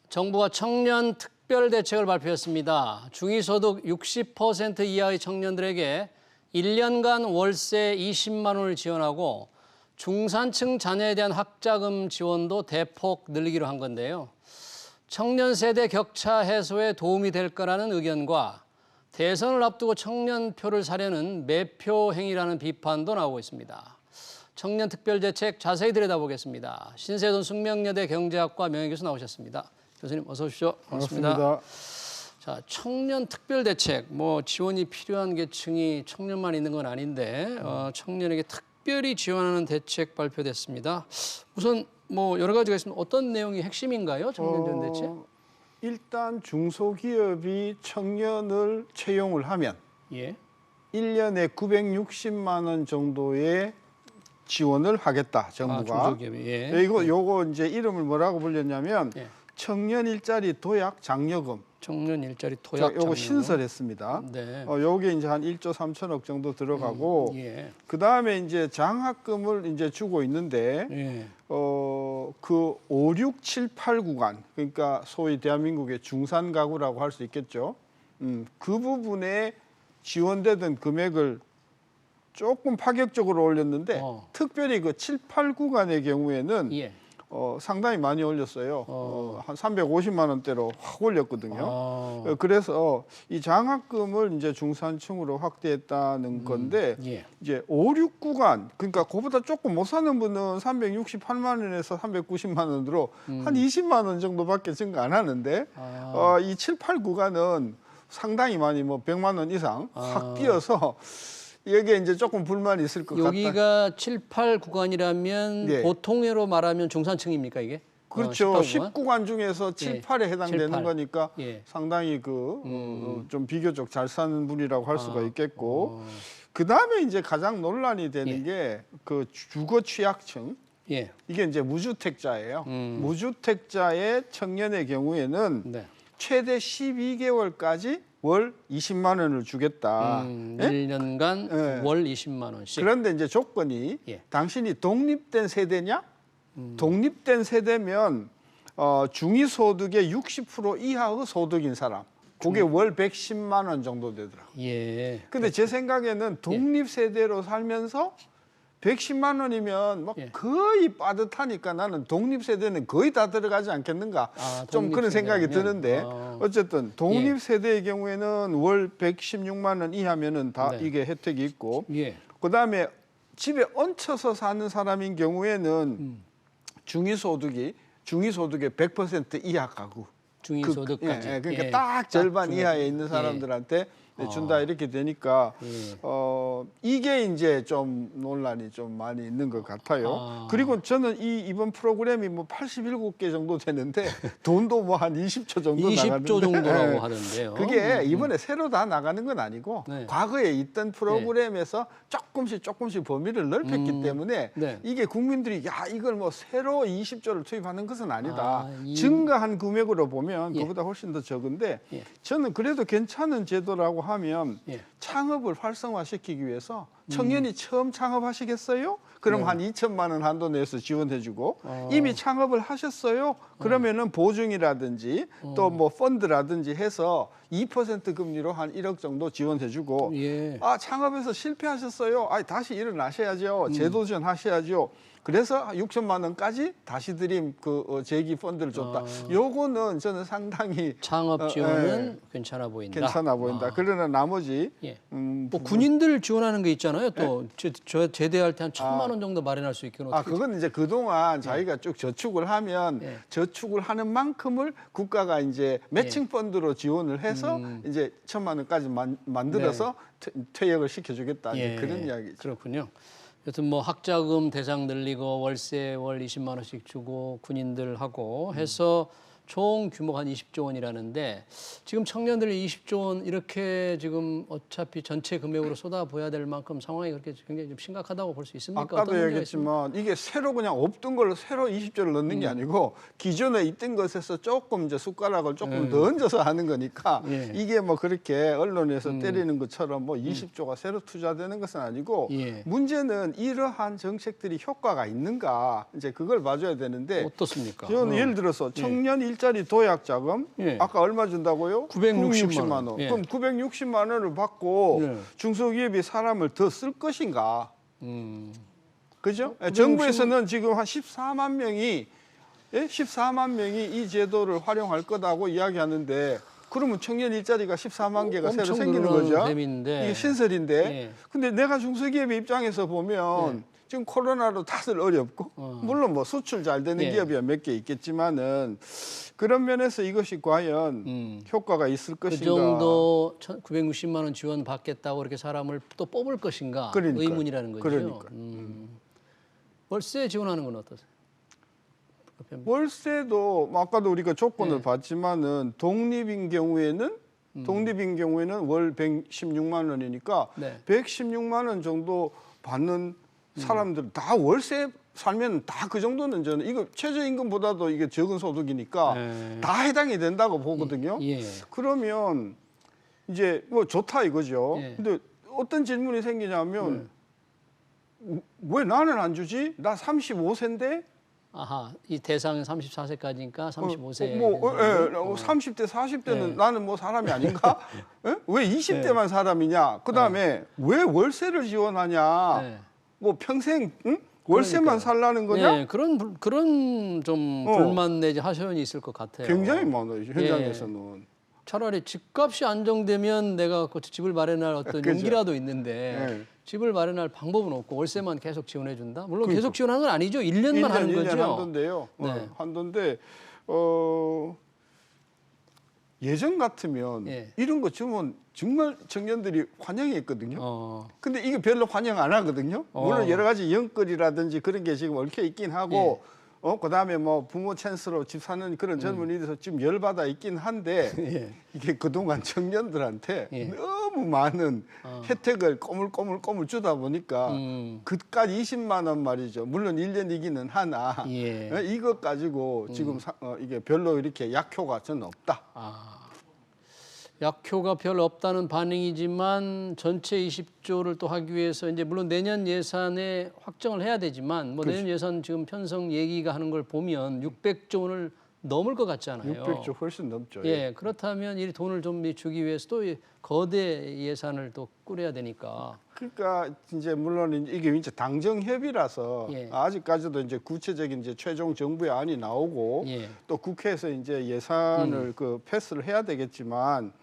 정부가 청년 특별 대책을 발표했습니다. 중위소득 60% 이하의 청년들에게 1년간 월세 20만 원을 지원하고 중산층 자녀에 대한 학자금 지원도 대폭 늘리기로 한 건데요. 청년 세대 격차 해소에 도움이 될 거라는 의견과 대선을 앞두고 청년표를 사려는 매표 행위라는 비판도 나오고 있습니다. 청년 특별 대책 자세히 들여다보겠습니다. 신세돈 숙명여대 경제학과 명예교수 나오셨습니다. 교수님 어서 오십시오. 반갑습니다. 자, 청년 특별 대책, 지원이 필요한 계층이 청년만 있는 건 아닌데 청년에게 특별히 지원하는 대책 발표됐습니다. 우선 여러 가지가 있으면 어떤 내용이 핵심인가요? 청년 지원 대책? 일단 중소기업이 청년을 채용을 하면 1년에 960만 원 정도의 지원을 하겠다, 정부가. 중소기업이. 요거 이제 이름을 뭐라고 불렸냐면 청년 일자리 도약 장려금. 청년 일자리 도약 장려금. 요거 신설했습니다. 네. 요게 이제 한 1조 3천억 정도 들어가고 그다음에 이제 장학금을 이제 주고 있는데 그 5, 6, 7, 8 구간, 그러니까 소위 대한민국의 중산 가구라고 할 수 있겠죠. 그 부분에 지원되던 금액을 조금 파격적으로 올렸는데 특별히 그 7, 8 구간의 경우에는 상당히 많이 올렸어요. 한 350만 원대로 확 올렸거든요. 그래서 이 장학금을 이제 중산층으로 확대했다는 건데 이제 5, 6 구간, 그러니까 그보다 조금 못 사는 분은 368만 원에서 390만 원으로 한 20만 원 정도밖에 증가 안 하는데 이 7, 8 구간은 상당히 많이 100만 원 이상 확 뛰어서 여기에 이제 조금 불만이 있을 것 같다. 여기가 7, 8 구간이라면 보통으로 말하면 중산층입니까 이게? 그렇죠. 10구간 중에서 7, 8에 해당되는 7, 8. 거니까 상당히 좀 비교적 잘 사는 분이라고 할 수가 있겠고 그다음에 이제 가장 논란이 되는 게 그 주거 취약층. 이게 이제 무주택자예요. 무주택자의 청년의 경우에는 최대 12개월까지 월 20만 원을 주겠다. 1년간 월 20만 원씩. 그런데 이제 조건이 당신이 독립된 세대냐? 독립된 세대면 중위소득의 60% 이하의 소득인 사람. 그게 월 110만 원 정도 되더라고요. 근데 제 생각에는 독립세대로 살면서 110만 원이면 거의 빠듯하니까 나는 독립세대는 거의 다 들어가지 않겠는가 좀 그런 생각이 드는데 어쨌든 독립세대의 경우에는 월 116만 원 이하면은 다 이게 혜택이 있고 그다음에 집에 얹혀서 사는 사람인 경우에는 중위소득의 100% 이하 가구 중위소득까지. 그러니까 딱 절반 이하에 있는 사람들한테 준다 이렇게 되니까 이게 이제 좀 논란이 좀 많이 있는 것 같아요. 그리고 저는 이번 프로그램이 87개 정도 되는데 돈도 한 20조 정도 20조 정도라고 하는데요. 그게 이번에 새로 다 나가는 건 아니고 과거에 있던 프로그램에서 조금씩 범위를 넓혔기 때문에 이게 국민들이 이걸 새로 20조를 투입하는 것은 아니다. 증가한 금액으로 보면 그보다 훨씬 더 적은데 저는 그래도 괜찮은 제도라고 하면 창업을 활성화시키기 위해서 청년이 처음 창업하시겠어요? 그럼 한 2천만 원 한도 내에서 지원해주고 이미 창업을 하셨어요? 그러면은 보증이라든지 또 펀드라든지 해서 2% 금리로 한 1억 정도 지원해주고 창업해서 실패하셨어요? 다시 일어나셔야죠. 재도전 하셔야죠. 그래서 6천만 원까지 다시 드림 재기 펀드를 줬다. 요거는 저는 상당히 창업 지원은 괜찮아 보인다. 괜찮아 보인다. 그러나 나머지 군인들 지원하는 게 있잖아요. 또 제대할 때 한 1,000만 원 정도 마련할 수 있게. 그건 이제 그동안 자기가 쭉 저축을 하면 저축을 하는 만큼을 국가가 이제 매칭 펀드로 지원을 해서 이제 1,000만 원까지 만들어서 퇴역을 시켜주겠다. 그런 이야기죠. 그렇군요. 여튼 학자금 대상 늘리고 월세 월 20만 원씩 주고 군인들하고 해서 총 규모가 한 20조 원이라는데 지금 청년들이 20조 원 이렇게 지금 어차피 전체 금액으로 쏟아부어야 될 만큼 상황이 그렇게 굉장히 좀 심각하다고 볼 수 있습니까? 아까도 얘기했지만 이게 새로 그냥 없던 걸 새로 20조를 넣는 게 아니고 기존에 있던 것에서 조금 이제 숟가락을 조금 더 얹어서 하는 거니까 이게 그렇게 언론에서 때리는 것처럼 20조가 새로 투자되는 것은 아니고 문제는 이러한 정책들이 효과가 있는가 이제 그걸 봐줘야 되는데 어떻습니까? 저는 예를 들어서 청년 일자리 도약 자금 예. 아까 얼마 준다고요? 960만 원. 예. 그럼 960만 원을 받고 예. 중소기업이 사람을 더 쓸 것인가? 그죠? 960... 정부에서는 지금 한 14만 명이 14만 명이 이 제도를 활용할 거다고 이야기하는데 그러면 청년 일자리가 14만 개가 새로 생기는 거죠. 셈인데. 이게 신설인데. 예. 근데 내가 중소기업의 입장에서 보면 예. 지금 코로나로 다들 어렵고 물론 뭐 수출 잘 되는 예. 기업이야 몇 개 있겠지만은 그런 면에서 이것이 과연 효과가 있을 그 것인가. 정도 960만 원 지원 받겠다고 이렇게 사람을 또 뽑을 것인가 그러니까. 의문이라는 거죠. 그러니까. 월세 지원하는 건 어떠세요? 월세도 뭐 아까도 우리가 조건을 예. 봤지만은 독립인 경우에는 월 116만 원이니까 네. 116만 원 정도 받는 사람들 다 월세 살면 다 그 정도는 저는 이거 최저임금보다도 이게 적은 소득이니까 다 해당이 된다고 보거든요. 예. 그러면 이제 뭐 좋다 이거죠. 예. 근데 어떤 질문이 생기냐면 왜 나는 안 주지? 나 35세인데 아하, 이 대상은 34세까지니까 35세. 30대, 40대는 나는 뭐 사람이 아닌가? 예? 왜 20대만 사람이냐? 그다음에 왜 월세를 지원하냐? 뭐 평생 월세만 살라는 거냐? 네, 그런 좀 불만 내지 하소연이 있을 것 같아요. 굉장히 많아요, 현장에서는. 차라리 집값이 안정되면 내가 그 집을 마련할 어떤 그죠. 용기라도 있는데 집을 마련할 방법은 없고 월세만 계속 지원해 준다? 물론 계속 지원하는 건 아니죠. 1년만 하는 거죠. 1년 한돈데요. 네. 한돈데 예전 같으면 이런 거 주면 정말 청년들이 환영했거든요. 근데 이게 별로 환영 안 하거든요. 물론 여러 가지 연끌이라든지 그런 게 지금 얽혀 있긴 하고 그다음에 뭐 부모 찬스로 집 사는 그런 젊은이들에서 지금 열받아 있긴 한데 이게 그동안 청년들한테 너무 많은 혜택을 꼬물꼬물 주다 보니까 그깟 20만 원 말이죠. 물론 1년이기는 하나 이것 가지고 지금 이게 별로 이렇게 약효가 저는 없다. 약효가 별로 없다는 반응이지만 전체 20조를 또 하기 위해서 이제 물론 내년 예산에 확정을 해야 되지만 뭐 내년 예산 지금 편성 얘기가 하는 걸 보면 600조 원을 넘을 것 같잖아요. 600조 훨씬 넘죠. 예, 그렇다면 이 돈을 좀 주기 위해서 또 거대 예산을 또 꾸려야 되니까. 그러니까 이제 물론 이게 이제 당정 협의라서 아직까지도 이제 구체적인 이제 최종 정부의 안이 나오고 또 국회에서 이제 예산을 그 패스를 해야 되겠지만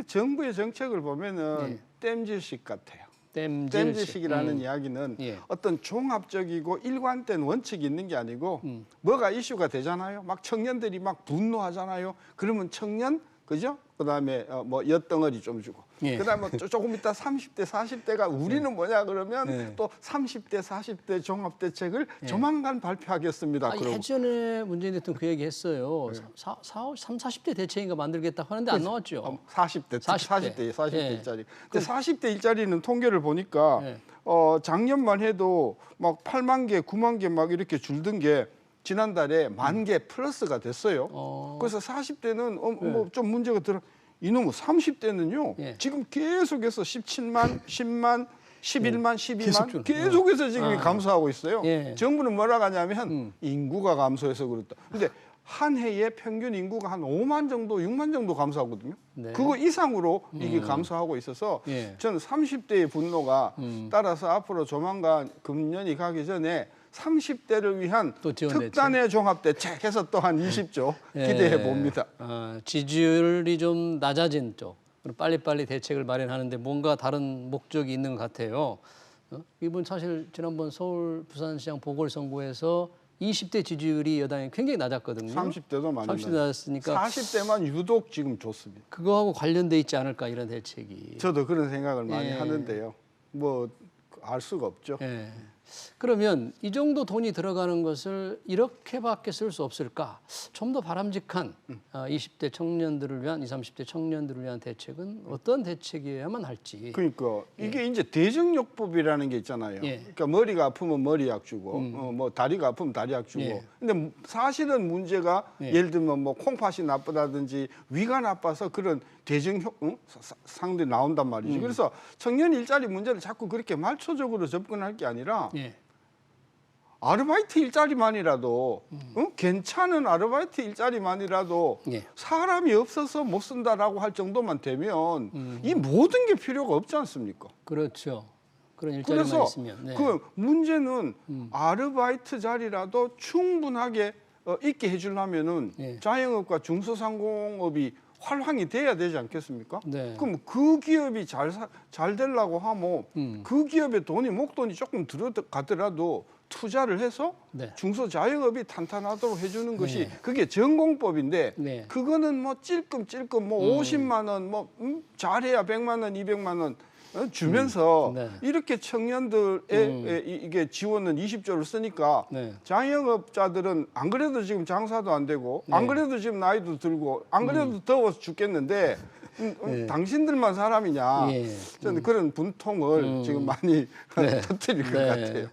정부의 정책을 보면은 땜질식 같아요. 땜질식이라는 이야기는 어떤 종합적이고 일관된 원칙이 있는 게 아니고 뭐가 이슈가 되잖아요. 막 청년들이 막 분노하잖아요. 그러면 청년 그죠? 그다음에 뭐 엿덩어리 좀 주고 그다음에 조금 있다 30대 40대가 우리는 뭐냐 그러면 또 30대 40대 종합대책을 조만간 발표하겠습니다. 예전에 문재인 대통령 그 얘기 했어요. 40대 대책인가 만들겠다 하는데 안 나왔죠. 40대 일자리. 근데 40대 일자리는 통계를 보니까 작년만 해도 막 8만 개, 9만 개 막 이렇게 줄던 게 지난달에 10,000개 플러스가 됐어요. 그래서 40대는 뭐 좀 문제가 들어. 이놈의 30대는요. 지금 계속해서 17만, 10만, 11만, 12만 계속해서 지금 감소하고 있어요. 정부는 뭐라고 하냐면 인구가 감소해서 그렇다. 근데 한 해에 평균 인구가 한 5만 정도, 6만 정도 감소하거든요. 그거 이상으로 이게 감소하고 있어서 저는 30대의 분노가 따라서 앞으로 조만간 금년이 가기 전에 30대를 위한 특단의 종합대책 해서 또 한 20조 기대해 봅니다. 지지율이 좀 낮아진 쪽, 빨리빨리 대책을 마련하는데 뭔가 다른 목적이 있는 것 같아요. 이분 사실 지난번 서울 부산시장 보궐선거에서 20대 지지율이 여당이 굉장히 낮았거든요. 30대도 많이 30대 낮았으니까 40대만 유독 지금 좋습니다. 그거하고 관련돼 있지 않을까 이런 대책이. 저도 그런 생각을 많이 하는데요. 뭐 알 수가 없죠. 그러면 이 정도 돈이 들어가는 것을 이렇게밖에 쓸 수 없을까? 좀 더 바람직한 20대 청년들을 위한, 20, 30대 청년들을 위한 대책은 어떤 대책이어야만 할지. 그러니까 이게 이제 대정요법이라는 게 있잖아요. 그러니까 머리가 아프면 머리약 주고, 뭐 다리가 아프면 다리약 주고. 근데 사실은 문제가 예를 들면 뭐 콩팥이 나쁘다든지 위가 나빠서 그런 상들이 나온단 말이죠. 그래서 청년 일자리 문제를 자꾸 그렇게 말초적으로 접근할 게 아니라 아르바이트 일자리만이라도 괜찮은 아르바이트 일자리만이라도 예. 사람이 없어서 못 쓴다라고 할 정도만 되면 이 모든 게 필요가 없지 않습니까? 그렇죠. 그런 일자리만 그래서 있으면. 네. 그 문제는 아르바이트 자리라도 충분하게 있게 해주려면은 예. 자영업과 중소상공업이 활황이 돼야 되지 않겠습니까? 네. 그럼 그 기업이 잘 되려고 하면 그 기업의 돈이 목돈이 조금 들어가더라도 투자를 해서 네. 중소자영업이 탄탄하도록 해주는 것이 네. 그게 전공법인데 네. 그거는 뭐 찔끔찔끔 뭐 50만 원 뭐 잘해야 100만 원 200만 원 주면서 네. 이렇게 청년들의 이게 지원은 20조를 쓰니까 네. 자영업자들은 안 그래도 지금 장사도 안 되고 네. 안 그래도 지금 나이도 들고 안 그래도 더워서 죽겠는데 네. 당신들만 사람이냐. 예. 저는 그런 분통을 지금 많이 네. 터뜨릴 것 네. 같아요.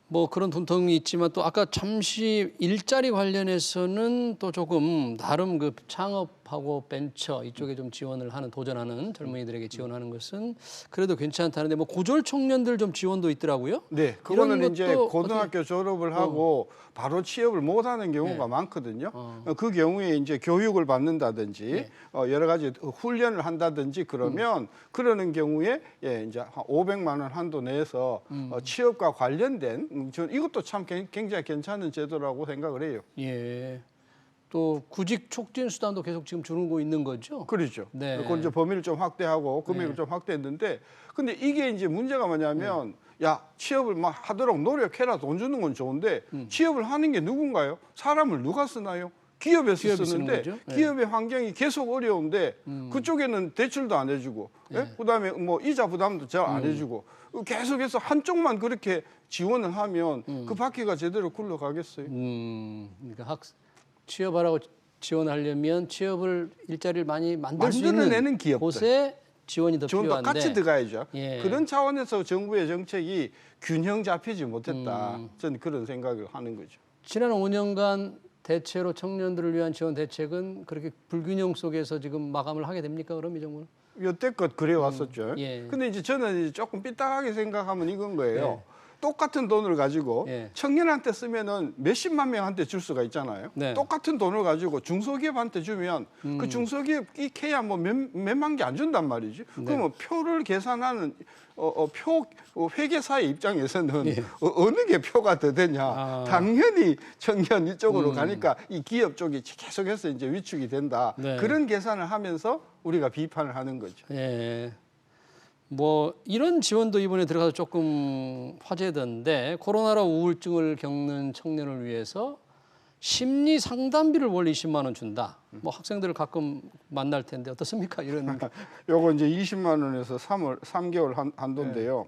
뭐 그런 분통이 있지만 또 아까 잠시 일자리 관련해서는 또 조금 나름 그 창업하고 벤처 이쪽에 좀 지원을 하는 도전하는 젊은이들에게 지원하는 것은 그래도 괜찮다는데 뭐 고졸 청년들 좀 지원도 있더라고요. 네, 그거는 이런 이제 것도 고등학교 졸업을 하고 바로 취업을 못하는 경우가 네. 많거든요. 그 경우에 이제 교육을 받는다든지 네. 여러 가지 훈련을 한다든지 그러면 그러는 경우에 예, 이제 한 500만 원 한도 내에서 취업과 관련된 이것도 참 굉장히 괜찮은 제도라고 생각을 해요. 예. 또 구직 촉진 수단도 계속 지금 주는 거 있는 거죠? 그렇죠. 네. 그걸 이제 범위를 좀 확대하고 금액을 좀 확대했는데, 근데 이게 이제 문제가 뭐냐면, 야 취업을 막 하도록 노력해라 돈 주는 건 좋은데 취업을 하는 게 누군가요? 사람을 누가 쓰나요? 기업에서 기업이 쓰는 쓰는데 거죠? 네. 기업의 환경이 계속 어려운데 그쪽에는 대출도 안 해주고, 예? 그다음에 뭐 이자 부담도 잘 안 해주고 계속해서 한쪽만 그렇게 지원을 하면 그 바퀴가 제대로 굴러가겠어요? 그러니까 취업하라고 지원하려면 취업을 일자리를 많이 만들 수 있는 만들어내는 기업들. 곳에 지원이 더 지원도 필요한데 같이 들어가야죠. 예. 그런 차원에서 정부의 정책이 균형 잡히지 못했다. 저는 그런 생각을 하는 거죠. 지난 5년간 대체로 청년들을 위한 지원 대책은 그렇게 불균형 속에서 지금 마감을 하게 됩니까? 그럼 이 정부는? 여태껏 그래 왔었죠. 예. 근데 이제 저는 이제 조금 삐딱하게 생각하면 이건 거예요. 예. 똑같은 돈을 가지고 예. 청년한테 쓰면은 몇십만 명한테 줄 수가 있잖아요. 네. 똑같은 돈을 가지고 중소기업한테 주면 그 중소기업 이 캐야 뭐 몇만 개 안 준단 말이지. 그러면 표를 계산하는 표 회계사의 입장에서는 어느 게 표가 더 되냐. 당연히 청년 이쪽으로 가니까 이 기업 쪽이 계속해서 이제 위축이 된다. 네. 그런 계산을 하면서 우리가 비판을 하는 거죠. 예. 뭐 이런 지원도 이번에 들어가서 조금 화제던데 코로나로 우울증을 겪는 청년을 위해서 심리 상담비를 월 20만 원 준다. 뭐 학생들을 가끔 만날 텐데 어떻습니까? 이런 요거 이제 20만 원에서 3개월 한도인데요.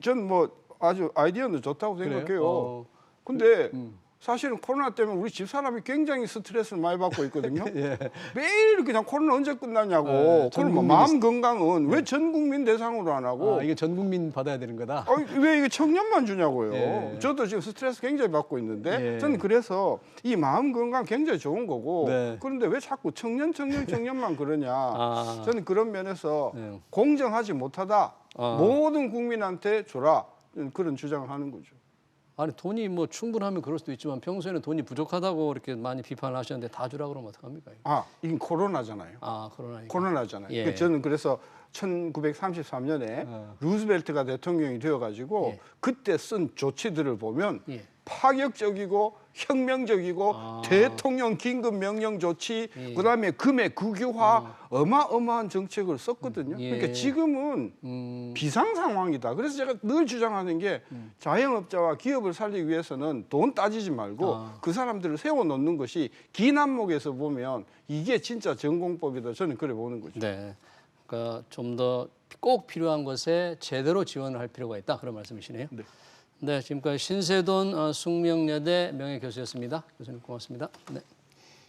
전 뭐 아주 아이디어는 좋다고 생각해요. 근데 사실은 코로나 때문에 우리 집사람이 굉장히 스트레스를 많이 받고 있거든요. 매일 그냥 코로나 언제 끝나냐고. 그럼 뭐 마음 건강은 왜 전 국민 대상으로 안 하고? 이게 전 국민 받아야 되는 거다. 왜 이게 청년만 주냐고요. 저도 지금 스트레스 굉장히 받고 있는데 저는 그래서 이 마음 건강 굉장히 좋은 거고 그런데 왜 자꾸 청년만 그러냐. 저는 그런 면에서 공정하지 못하다. 모든 국민한테 줘라. 그런 주장을 하는 거죠. 아니 돈이 뭐 충분하면 그럴 수도 있지만 평소에는 돈이 부족하다고 이렇게 많이 비판을 하셨는데 다 주라 그러면 어떡합니까? 이건 코로나잖아요. 코로나. 코로나잖아요. 예. 저는 그래서 1933년에 루즈벨트가 대통령이 되어가지고 그때 쓴 조치들을 보면 파격적이고 혁명적이고 대통령 긴급 명령 조치, 그다음에 금액 국유화 어마어마한 정책을 썼거든요. 그러니까 지금은 비상 상황이다. 그래서 제가 늘 주장하는 게 자영업자와 기업을 살리기 위해서는 돈 따지지 말고 그 사람들을 세워놓는 것이 긴 안목에서 보면 이게 진짜 전공법이다. 저는 그래 보는 거죠. 네. 그러니까 좀 더 꼭 필요한 것에 제대로 지원을 할 필요가 있다. 그런 말씀이시네요. 네. 네, 지금까지 신세돈 숙명여대 명예교수였습니다. 교수님 고맙습니다. 네.